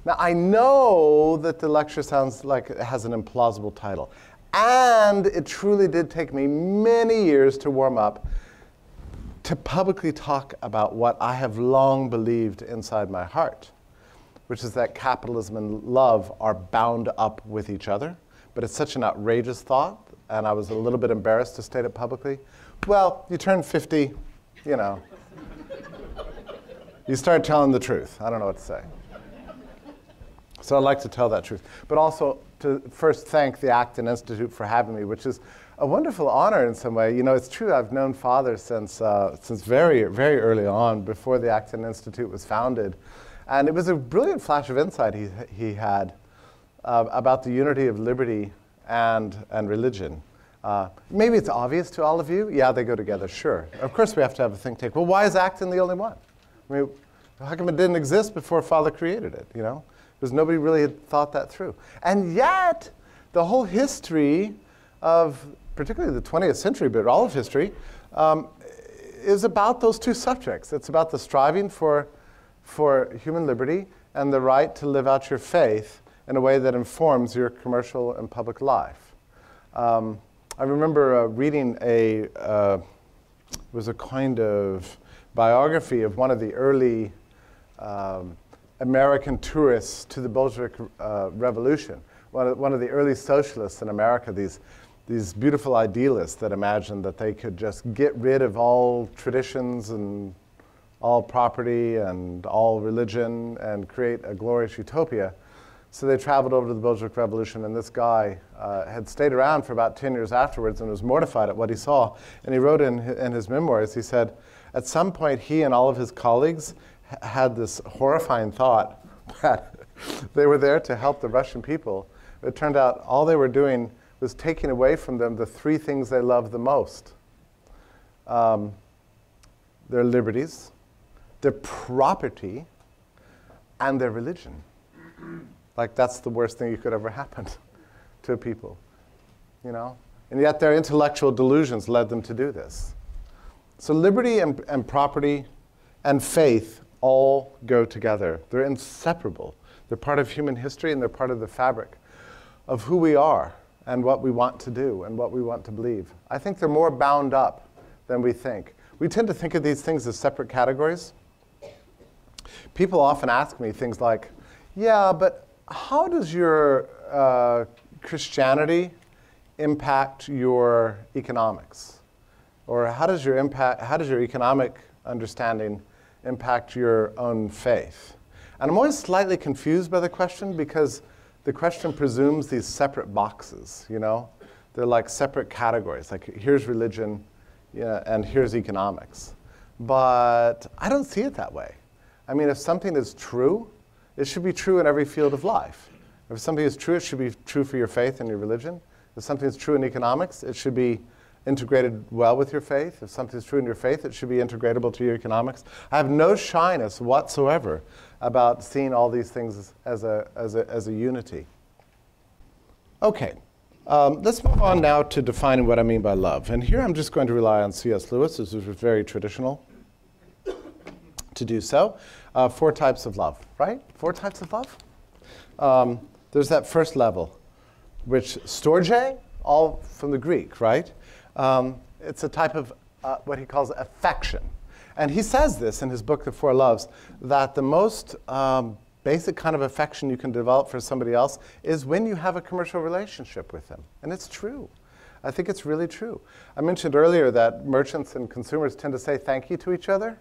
Now, I know that the lecture sounds like it has an implausible title. And it truly did take me many years to warm up to publicly talk about what I have long believed inside my heart, which is that capitalism and love are bound up with each other. But it's such an outrageous thought, and I was a little bit embarrassed to state it publicly. Well, you turn 50, you know. You start telling the truth. I don't know what to say. So I'd like to tell that truth. But also to first thank the Acton Institute for having me, which is a wonderful honor in some way. You know, it's true, I've known Father since very, very early on, before the Acton Institute was founded. And it was a brilliant flash of insight he had about the unity of liberty and religion. Maybe it's obvious to all of you. Yeah, they go together, sure. Of course we have to have a think tank. Well, why is Acton the only one? I mean, how come it didn't exist before Father created it, you know? Because nobody really had thought that through. And yet, the whole history of, particularly the 20th century, but all of history, is about those two subjects. It's about the striving for human liberty and the right to live out your faith in a way that informs your commercial and public life. I remember reading it was a kind of biography of one of the early American tourists to the Bolshevik Revolution. One of the early socialists in America, these beautiful idealists that imagined that they could just get rid of all traditions and all property and all religion and create a glorious utopia. So they traveled over to the Bolshevik Revolution, and this guy had stayed around for about 10 years afterwards and was mortified at what he saw. And he wrote in his memoirs, he said, at some point he and all of his colleagues had this horrifying thought that they were there to help the Russian people. It turned out all they were doing was taking away from them the three things they loved the most. Their liberties, their property, and their religion. Like, that's the worst thing that could ever happen to people, you know? And yet their intellectual delusions led them to do this. So liberty and property and faith all go together. They're inseparable. They're part of human history, and they're part of the fabric of who we are and what we want to do and what we want to believe. I think they're more bound up than we think. We tend to think of these things as separate categories. People often ask me things like, yeah, but how does your Christianity impact your economics? Or how does your economic understanding impact your own faith? And I'm always slightly confused by the question, because the question presumes these separate boxes, you know? They're like separate categories, like here's religion, yeah, and here's economics. But I don't see it that way. I mean, if something is true, it should be true in every field of life. If something is true, it should be true for your faith and your religion. If something is true in economics, it should be integrated well with your faith. If something is true in your faith, it should be integratable to your economics. I have no shyness whatsoever about seeing all these things as a unity. Okay, let's move on now to defining what I mean by love. And here I'm just going to rely on C.S. Lewis, which is very traditional to do so. 4 types of love, right? 4 types of love. There's that first level, which storge, all from the Greek, right? It's a type of what he calls affection. And he says this in his book, The Four Loves, that the most basic kind of affection you can develop for somebody else is when you have a commercial relationship with them. And it's true. I think it's really true. I mentioned earlier that merchants and consumers tend to say thank you to each other.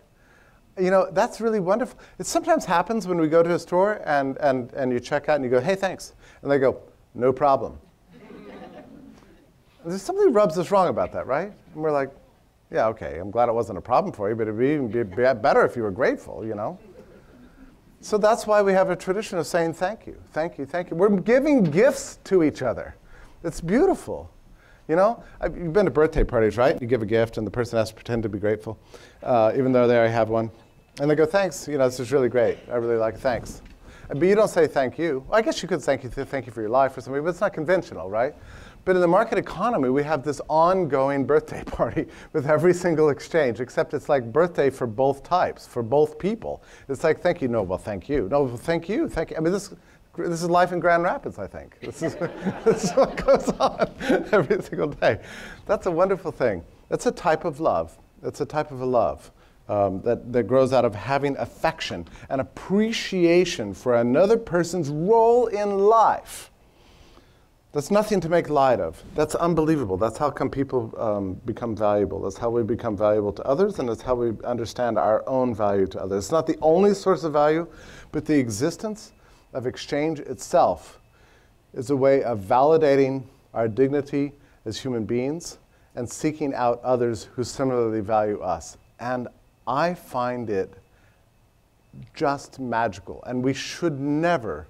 You know, that's really wonderful. It sometimes happens when we go to a store and you check out and you go, hey, thanks. And they go, no problem. There's something rubs us wrong about that, right? And we're like, yeah, okay, I'm glad it wasn't a problem for you, but it would even be better if you were grateful, you know? So that's why we have a tradition of saying thank you, thank you, thank you. We're giving gifts to each other. It's beautiful. You know, you've been to birthday parties, right? You give a gift and the person has to pretend to be grateful, even though they already have one. And they go, thanks, you know, this is really great. I really like it, thanks. But you don't say thank you. Well, I guess you could thank you for your life or something, but it's not conventional, right? But in the market economy, we have this ongoing birthday party with every single exchange, except it's like birthday for both types, for both people. It's like, thank you, no, well, thank you. No, well, thank you, thank you. I mean, this is life in Grand Rapids, I think. This is what goes on every single day. That's a wonderful thing. That's a type of love. It's a type of a love that grows out of having affection and appreciation for another person's role in life. That's nothing to make light of. That's unbelievable. That's how come people become valuable. That's how we become valuable to others, and that's how we understand our own value to others. It's not the only source of value, but the existence of exchange itself is a way of validating our dignity as human beings and seeking out others who similarly value us. And I find it just magical, and we should never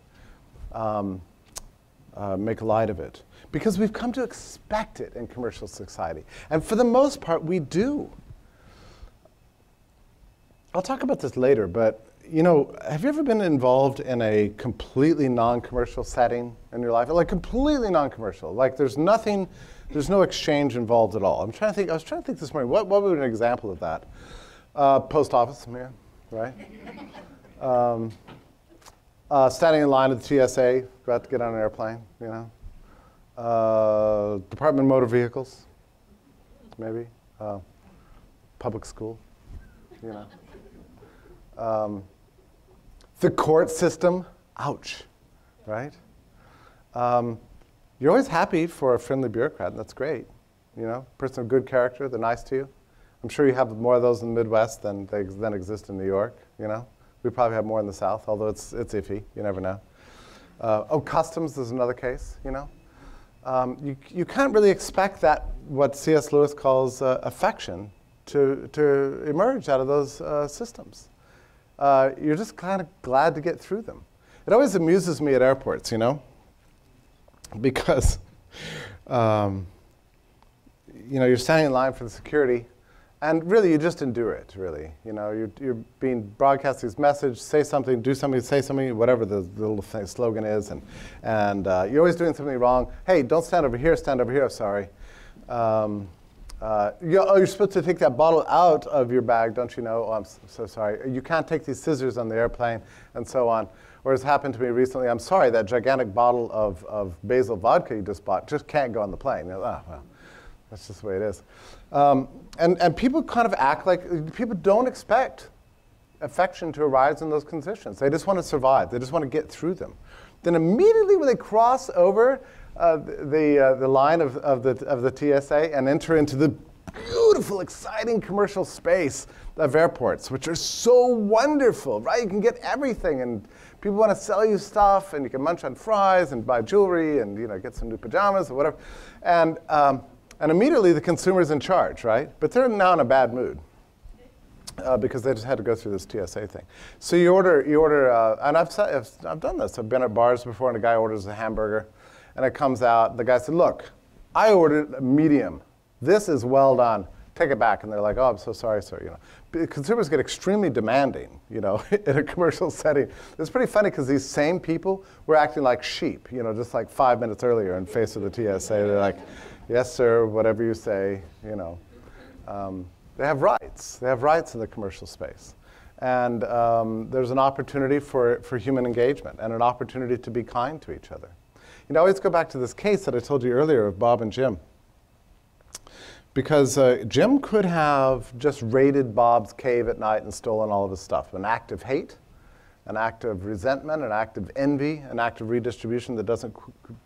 make light of it, because we've come to expect it in commercial society. And for the most part, we do. I'll talk about this later, but you know, have you ever been involved in a completely non-commercial setting in your life? Like completely non-commercial, like there's nothing, there's no exchange involved at all. I was trying to think this morning, what would an example of that? Post office, yeah, right? Standing in line at the TSA, about to get on an airplane, you know. Department of Motor Vehicles, maybe. Public school, you know. The court system, ouch, right? You're always happy for a friendly bureaucrat, and that's great. You know, person of good character, they're nice to you. I'm sure you have more of those in the Midwest than exist in New York, you know. We probably have more in the South, although it's iffy, you never know. Customs is another case, you know. You can't really expect that, what C.S. Lewis calls affection, to emerge out of those systems. You're just kind of glad to get through them. It always amuses me at airports, you know, because you know, you're standing in line for the security, and really you just endure it, really. You know, you're being broadcast this message, say something, do something, say something, whatever the little slogan is, and you're always doing something wrong. Hey, don't stand over here, stand over here, sorry. You're supposed to take that bottle out of your bag, don't you know? Oh, I'm so sorry. You can't take these scissors on the airplane, and so on. Or as happened to me recently, I'm sorry, that gigantic bottle of basil vodka you just bought just can't go on the plane. You know, oh, well, that's just the way it is. And people kind of act like, people don't expect affection to arise in those conditions. They just want to survive. They just want to get through them. Then immediately when they cross over the line of the TSA and enter into the beautiful, exciting commercial space of airports, which are so wonderful, right? You can get everything, and people want to sell you stuff, and you can munch on fries and buy jewelry and, you know, get some new pajamas or whatever. And immediately the consumer's in charge, right? But they're now in a bad mood because they just had to go through this TSA thing. So you order, and I've done this. I've been at bars before, and a guy orders a hamburger, and it comes out. The guy said, "Look, I ordered a medium. This is well done. Take it back." And they're like, "Oh, I'm so sorry, sir." You know, consumers get extremely demanding, you know, in a commercial setting. It's pretty funny because these same people were acting like sheep, you know, just like 5 minutes earlier in face of the TSA. They're like, "Yes, sir, whatever you say," you know. They have rights. They have rights in the commercial space. And there's an opportunity for human engagement and an opportunity to be kind to each other. You know, I always go back to this case that I told you earlier of Bob and Jim. Because Jim could have just raided Bob's cave at night and stolen all of his stuff. An act of hate, an act of resentment, an act of envy, an act of redistribution that doesn't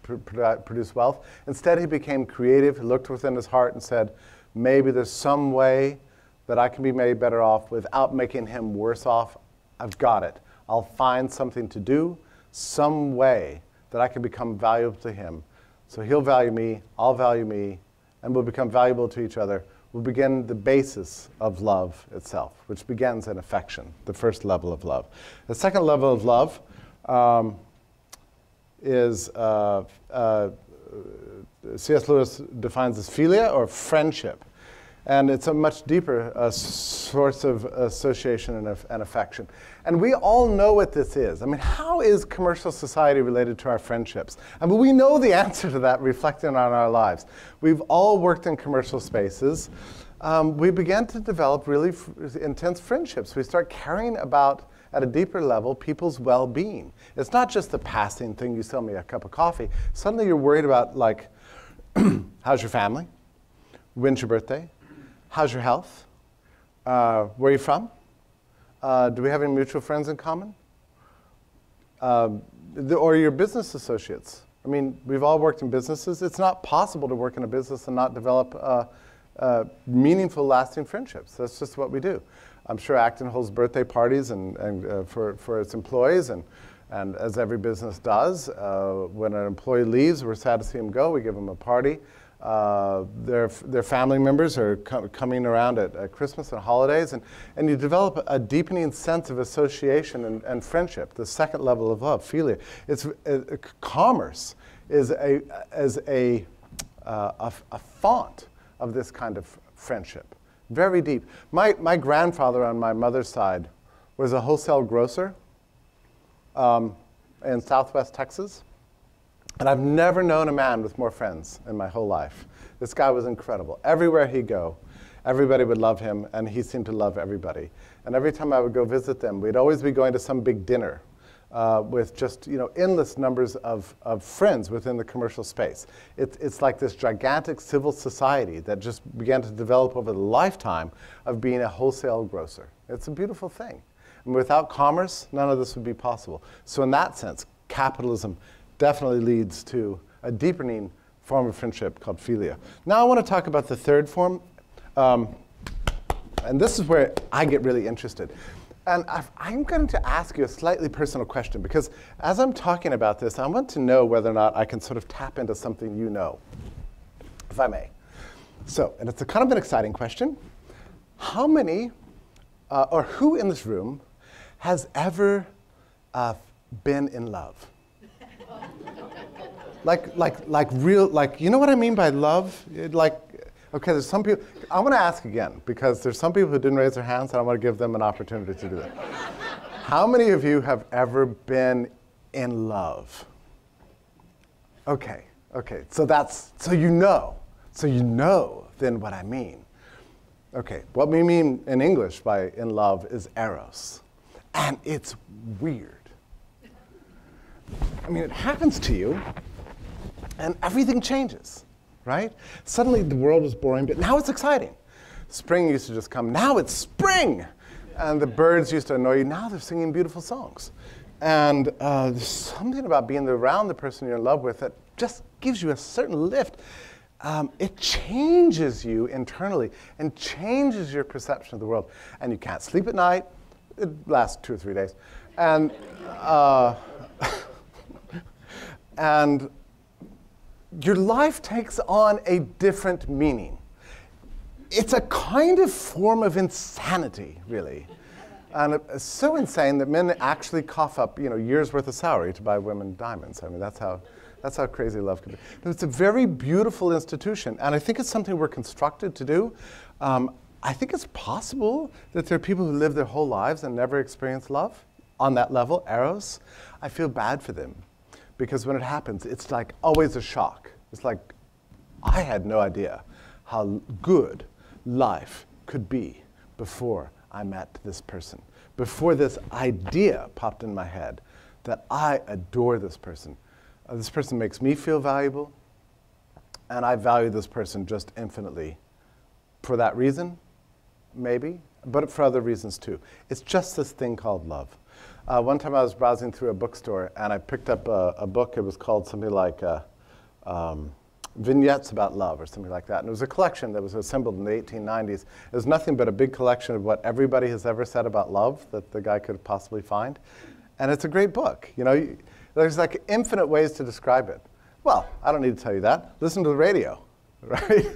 produce wealth. Instead, he became creative. He looked within his heart and said, maybe there's some way that I can be made better off without making him worse off. I've got it. I'll find something to do, some way that I can become valuable to him. So he'll value me, I'll value me, and we'll become valuable to each other. We'll begin the basis of love itself, which begins in affection, the first level of love. The second level of love is, C.S. Lewis defines as philia, or friendship. And it's a much deeper source of association and affection. And we all know what this is. I mean, how is commercial society related to our friendships? I mean, we know the answer to that reflecting on our lives. We've all worked in commercial spaces. We began to develop really intense friendships. We start caring about, at a deeper level, people's well-being. It's not just the passing thing, you sell me a cup of coffee. Suddenly you're worried about, like, how's your family? When's your birthday? How's your health? Where are you from? Do we have any mutual friends in common? Or your business associates. I mean, we've all worked in businesses. It's not possible to work in a business and not develop meaningful, lasting friendships. That's just what we do. I'm sure Acton holds birthday parties for its employees, and as every business does, when an employee leaves, we're sad to see him go. We give him a party. Their family members are coming around at Christmas and holidays, and you develop a deepening sense of association and friendship, the second level of love, philia. Commerce is a font of this kind of friendship, very deep. My grandfather on my mother's side was a wholesale grocer in Southwest Texas. And I've never known a man with more friends in my whole life. This guy was incredible. Everywhere he'd go, everybody would love him, and he seemed to love everybody. And every time I would go visit them, we'd always be going to some big dinner with just endless numbers of friends within the commercial space. It's like this gigantic civil society that just began to develop over the lifetime of being a wholesale grocer. It's a beautiful thing. And without commerce, none of this would be possible. So in that sense, capitalism definitely leads to a deepening form of friendship called philia. Now I want to talk about the third form. And this is where I get really interested. And I'm going to ask you a slightly personal question, because as I'm talking about this, I want to know whether or not I can sort of tap into something you know, if I may. So, and it's a kind of an exciting question. How many, or who in this room has ever been in love? Like real, you know what I mean by love? Okay, there's some people, I want to ask again, because there's some people who didn't raise their hands, and I want to give them an opportunity to do that. How many of you have ever been in love? Okay, so you know then what I mean. Okay, what we mean in English by in love is eros, and it's weird. I mean, it happens to you, and everything changes, right? Suddenly the world was boring, but now it's exciting. Spring used to just come, now it's spring! And the birds used to annoy you, now they're singing beautiful songs. And there's something about being around the person you're in love with that just gives you a certain lift. It changes you internally and changes your perception of the world. And you can't sleep at night. It lasts 2 or 3 days. And your life takes on a different meaning. It's a kind of form of insanity, really. And it's so insane that men actually cough up, years' worth of salary to buy women diamonds. I mean, that's how crazy love can be. But it's a very beautiful institution, and I think it's something we're constructed to do. I think it's possible that there are people who live their whole lives and never experience love on that level, eros. I feel bad for them. Because when it happens, it's like always a shock. It's like, I had no idea how good life could be before I met this person. Before this idea popped in my head that I adore this person. This person makes me feel valuable, and I value this person just infinitely. For that reason, maybe, but for other reasons too. It's just this thing called love. One time I was browsing through a bookstore, and I picked up a book. It was called something like Vignettes About Love or something like that. And it was a collection that was assembled in the 1890s. It was nothing but a big collection of what everybody has ever said about love that the guy could possibly find. And it's a great book. There's like infinite ways to describe it. Well, I don't need to tell you that. Listen to the radio, right?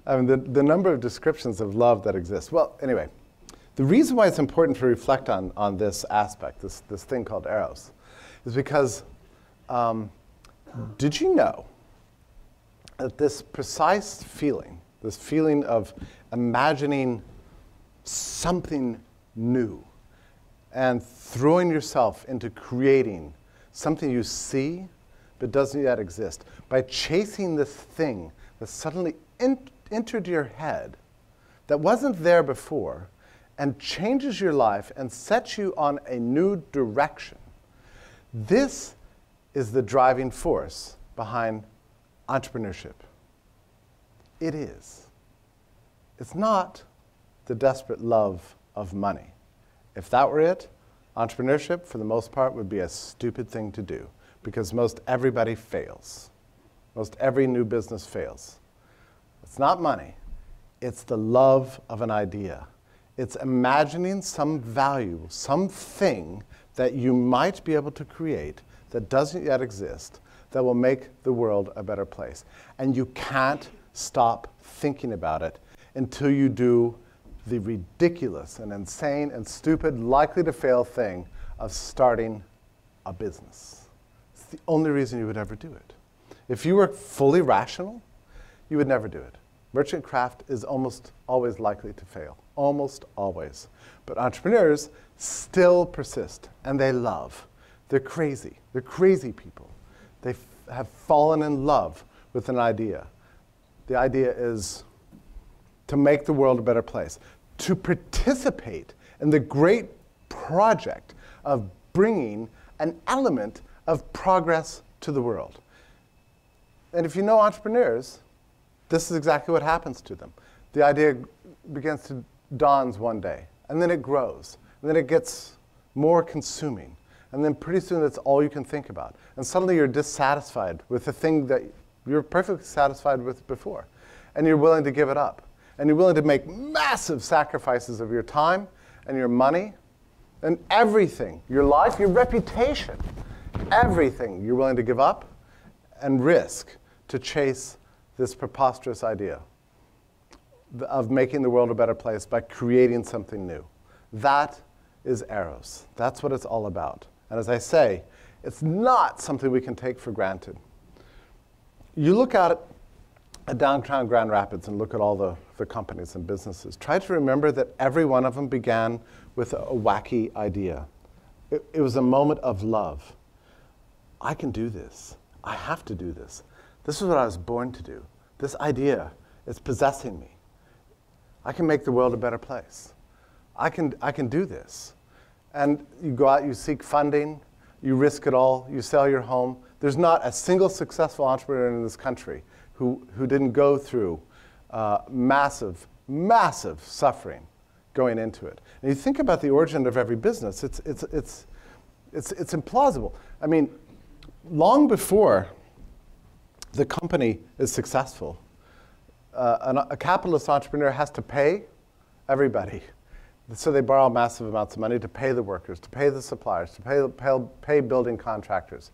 I mean, the number of descriptions of love that exist. Well, anyway. The reason why it's important to reflect on this aspect, this thing called eros, is because did you know that this precise feeling, this feeling of imagining something new and throwing yourself into creating something you see but doesn't yet exist. By chasing this thing that suddenly entered your head that wasn't there before and changes your life and sets you on a new direction. This is the driving force behind entrepreneurship. It is. It's not the desperate love of money. If that were it, entrepreneurship, for the most part, would be a stupid thing to do because most everybody fails. Most every new business fails. It's not money. It's the love of an idea. It's imagining some value, something that you might be able to create that doesn't yet exist that will make the world a better place. And you can't stop thinking about it until you do the ridiculous and insane and stupid, likely to fail thing of starting a business. It's the only reason you would ever do it. If you were fully rational, you would never do it. Merchant craft is almost always likely to fail, almost always. But entrepreneurs still persist, and they love. They're crazy people. They have fallen in love with an idea. The idea is to make the world a better place, to participate in the great project of bringing an element of progress to the world. And if you know entrepreneurs, this is exactly what happens to them. The idea begins to dawn one day, and then it grows, and then it gets more consuming, and then pretty soon that's all you can think about. And suddenly you're dissatisfied with the thing that you're perfectly satisfied with before, and you're willing to give it up. And you're willing to make massive sacrifices of your time and your money and everything, your life, your reputation, everything you're willing to give up and risk to chase this preposterous idea of making the world a better place by creating something new. That is Eros. That's what it's all about. And as I say, it's not something we can take for granted. You look at downtown Grand Rapids and look at all the companies and businesses. Try to remember that every one of them began with a wacky idea. It was a moment of love. I can do this. I have to do this. This is what I was born to do. This idea is possessing me. I can make the world a better place. I can do this. And you go out, you seek funding, you risk it all, you sell your home. There's not a single successful entrepreneur in this country who didn't go through massive, massive suffering going into it. And you think about the origin of every business, it's implausible. I mean, long before the company is successful, a capitalist entrepreneur has to pay everybody. So they borrow massive amounts of money to pay the workers, to pay the suppliers, to pay building contractors,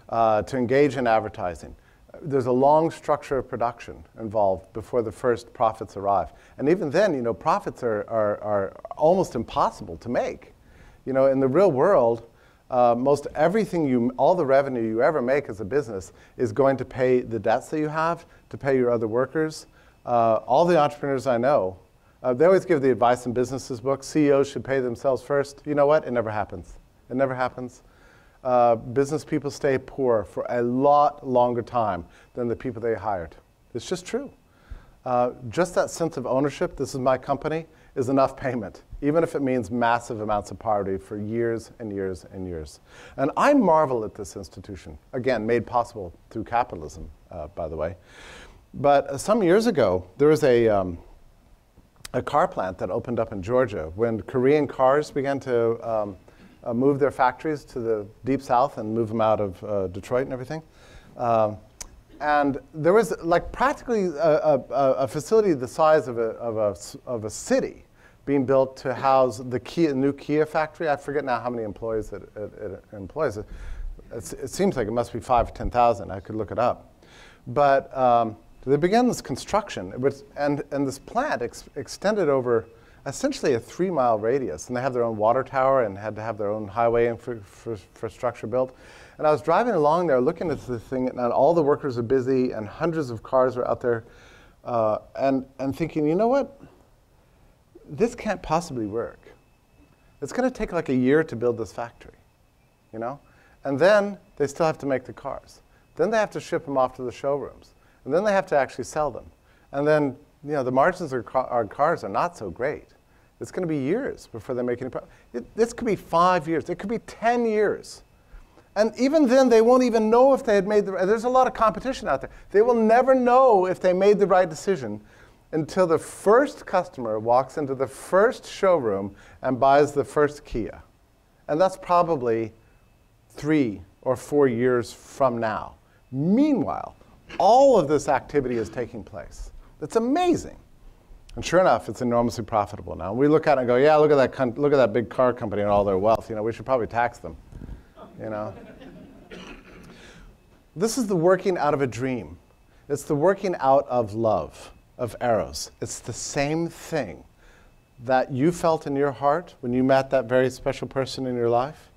to engage in advertising. There's a long structure of production involved before the first profits arrive. And even then, you know, profits are almost impossible to make. You know, in the real world, most everything all the revenue you ever make as a business is going to pay the debts that you have, to pay your other workers. All the entrepreneurs I know, they always give the advice in businesses books, CEOs should pay themselves first. You know what? It never happens. It never happens. Business people stay poor for a lot longer time than the people they hired. It's just true. Just that sense of ownership, this is my company, is enough payment, even if it means massive amounts of poverty for years and years and years. And I marvel at this institution, again, made possible through capitalism, by the way. But some years ago, there was a car plant that opened up in Georgia when Korean cars began to move their factories to the deep south and move them out of Detroit and everything. And there was like practically a facility the size of a city being built to house the new Kia factory. I forget now how many employees it employs. It seems like it must be 5,000 or 10,000. I could look it up. But they began this construction, and this plant extended over essentially a 3-mile radius. And they have their own water tower and had to have their own highway infrastructure built. And I was driving along there looking at the thing, and all the workers are busy, and hundreds of cars are out there and thinking, you know what? This can't possibly work. It's going to take like a year to build this factory, you know? And then they still have to make the cars. Then they have to ship them off to the showrooms. And then they have to actually sell them. And then, you know, the margins on cars are not so great. It's going to be years before they make any profit. This could be 5 years. It could be 10 years. And even then, they won't even know if they had made the right. There's a lot of competition out there. They will never know if they made the right decision until the first customer walks into the first showroom and buys the first Kia. And that's probably 3 or 4 years from now. Meanwhile, all of this activity is taking place. It's amazing. And sure enough, it's enormously profitable now. We look at it and go, yeah, look at that big car company and all their wealth. You know, we should probably tax them. You know? This is the working out of a dream. It's the working out of love, of eros. It's the same thing that you felt in your heart when you met that very special person in your life.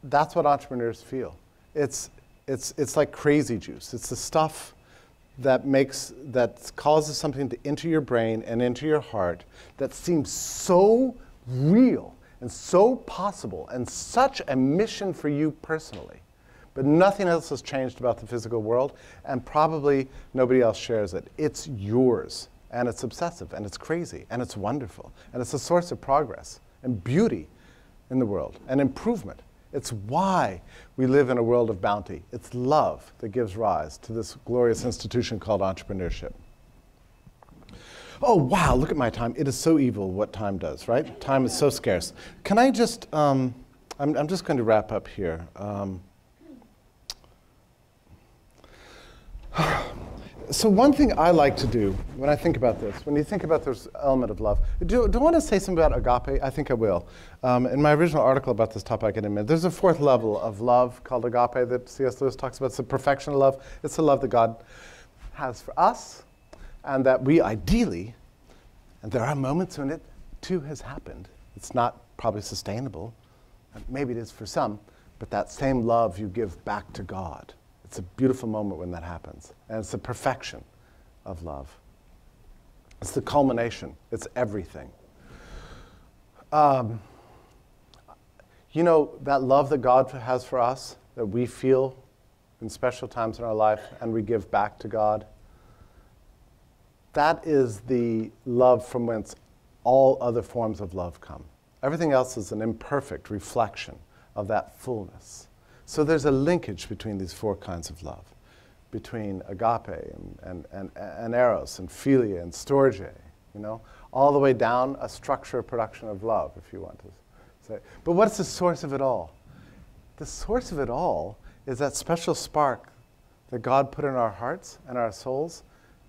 That's what entrepreneurs feel. It's like crazy juice. It's the stuff that causes something to enter your brain and into your heart that seems so real and so possible and such a mission for you personally. But nothing else has changed about the physical world, and probably nobody else shares it. It's yours, and it's obsessive, and it's crazy, and it's wonderful, and it's a source of progress and beauty in the world and improvement. It's why we live in a world of bounty. It's love that gives rise to this glorious institution called entrepreneurship. Oh, wow, look at my time. It is so evil what time does, right? Time is so scarce. Can I just, I'm just going to wrap up here. So one thing I like to do when I think about this, when you think about this element of love, do I want to say something about agape? I think I will. In my original article about this topic, in a minute, there's a fourth level of love called agape that C.S. Lewis talks about. It's the perfection of love. It's the love that God has for us, and that we ideally, and there are moments when it too has happened. It's not probably sustainable. Maybe it is for some, but that same love you give back to God. It's a beautiful moment when that happens. And it's the perfection of love. It's the culmination. It's everything. You know, that love that God has for us, that we feel in special times in our life, and we give back to God, that is the love from whence all other forms of love come. Everything else is an imperfect reflection of that fullness. So there's a linkage between these four kinds of love, between agape and eros and philia and storge, you know, all the way down a structure of production of love, if you want to say. But what's the source of it all? The source of it all is that special spark that God put in our hearts and our souls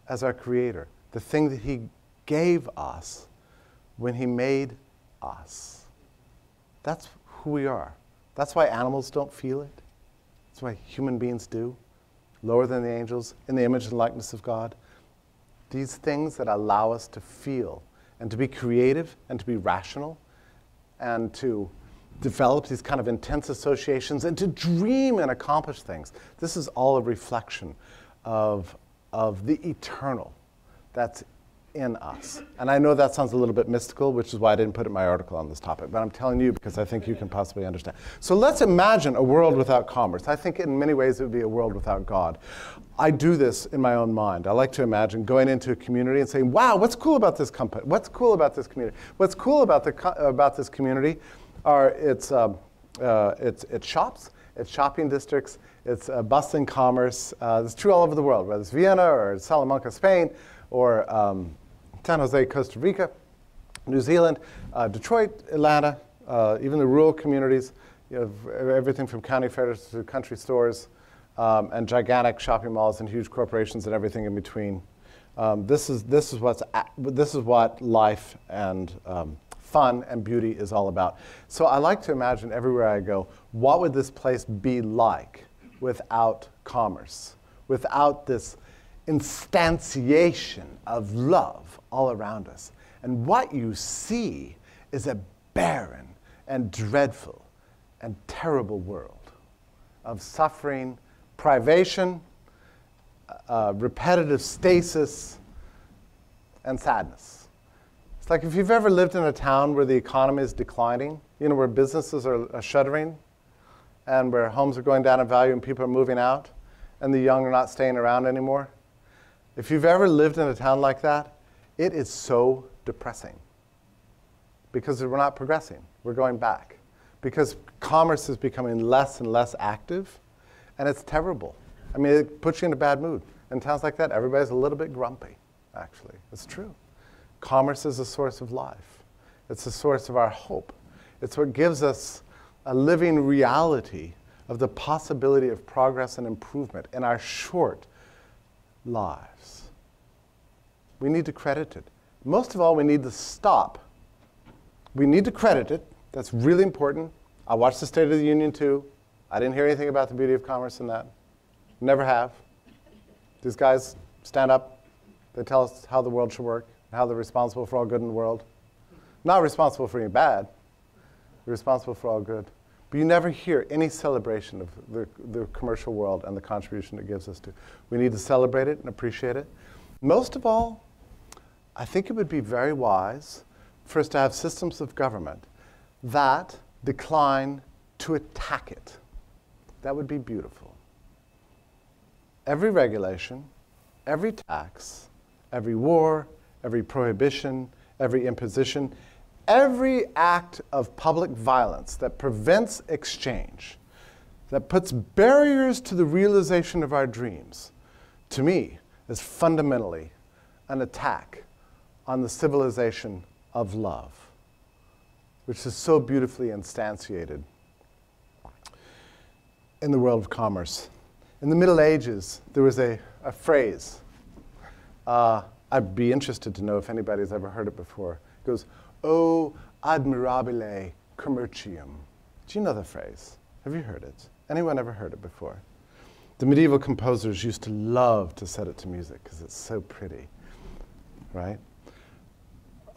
as our creator, the thing that he gave us when he made us. That's who we are. That's why animals don't feel it. That's why human beings do, lower than the angels, in the image and likeness of God. These things that allow us to feel and to be creative and to be rational and to develop these kind of intense associations and to dream and accomplish things. This is all a reflection of the eternal that's in us. And I know that sounds a little bit mystical, which is why I didn't put it in my article on this topic, but I'm telling you because I think you can possibly understand. So let's imagine a world without commerce. I think in many ways it would be a world without God. I do this in my own mind. I like to imagine going into a community and saying, wow, what's cool about this company? What's cool about this community? What's cool about this community are its shops, its shopping districts, its bustling commerce. It's true all over the world, whether it's Vienna or Salamanca, Spain, or San Jose, Costa Rica, New Zealand, Detroit, Atlanta, even the rural communities. You have everything from county fairs to country stores, and gigantic shopping malls and huge corporations and everything in between. This is what life and fun and beauty is all about. So I like to imagine everywhere I go, what would this place be like without commerce, without this instantiation of love all around us? And what you see is a barren and dreadful and terrible world of suffering, privation, repetitive stasis, and sadness. It's like if you've ever lived in a town where the economy is declining, you know, where businesses are shuttering, and where homes are going down in value and people are moving out, and the young are not staying around anymore. If you've ever lived in a town like that, it is so depressing. Because we're not progressing, we're going back. Because commerce is becoming less and less active, and it's terrible. I mean, it puts you in a bad mood. In towns like that, everybody's a little bit grumpy, actually. It's true. Commerce is a source of life. It's a source of our hope. It's what gives us a living reality of the possibility of progress and improvement in our short lives. We need to credit it. Most of all, we need to stop. We need to credit it. That's really important. I watched the State of the Union too. I didn't hear anything about the beauty of commerce in that. Never have. These guys stand up. They tell us how the world should work, how they're responsible for all good in the world. Not responsible for any bad. They're responsible for all good. But you never hear any celebration of the commercial world and the contribution it gives us to. We need to celebrate it and appreciate it. Most of all, I think it would be very wise for us to have systems of government that decline to attack it. That would be beautiful. Every regulation, every tax, every war, every prohibition, every imposition, every act of public violence that prevents exchange, that puts barriers to the realization of our dreams, to me, is fundamentally an attack on the civilization of love, which is so beautifully instantiated in the world of commerce. In the Middle Ages, there was a phrase. I'd be interested to know if anybody's ever heard it before. It goes, "O admirabile commercium." Do you know the phrase? Have you heard it? Anyone ever heard it before? The medieval composers used to love to set it to music because it's so pretty, right?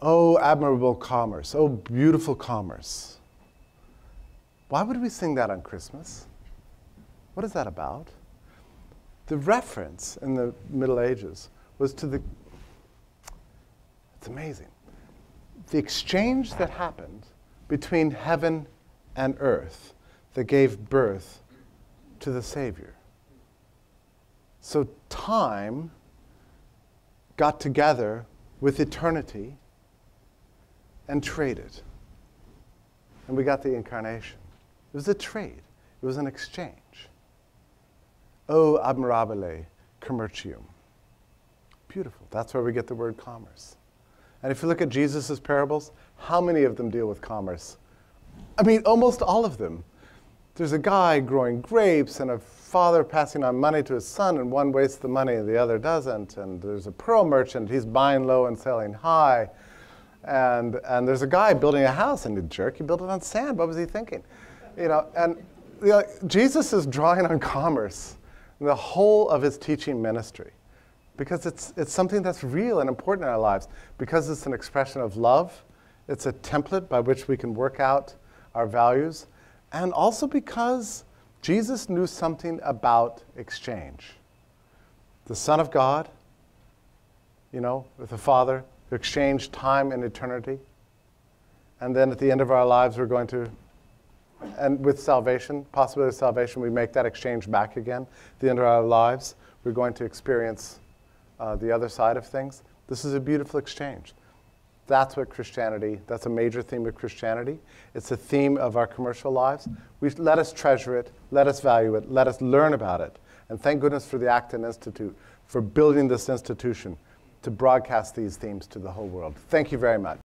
Oh, admirable commerce. Oh, beautiful commerce. Why would we sing that on Christmas? What is that about? The reference in the Middle Ages was to the, it's amazing, the exchange that happened between heaven and earth that gave birth to the Savior. So time got together with eternity and traded. And we got the incarnation. It was a trade. It was an exchange. O admirabile commercium. Beautiful. That's where we get the word commerce. And if you look at Jesus' parables, how many of them deal with commerce? I mean, almost all of them. There's a guy growing grapes and a father passing on money to his son, and one wastes the money and the other doesn't. And there's a pearl merchant. He's buying low and selling high. And there's a guy building a house, and the jerk, he built it on sand. What was he thinking? You know, and you know, Jesus is drawing on commerce in the whole of his teaching ministry, because it's something that's real and important in our lives, because it's an expression of love. It's a template by which we can work out our values, and also because Jesus knew something about exchange. The Son of God, you know, with the Father, who exchanged time and eternity, and then at the end of our lives we're going to, and with salvation, possibility of salvation, we make that exchange back again. At the end of our lives, we're going to experience the other side of things. This is a beautiful exchange. That's what Christianity, that's a major theme of Christianity. It's a theme of our commercial lives. Let us treasure it, let us value it, let us learn about it. And thank goodness for the Acton Institute for building this institution to broadcast these themes to the whole world. Thank you very much.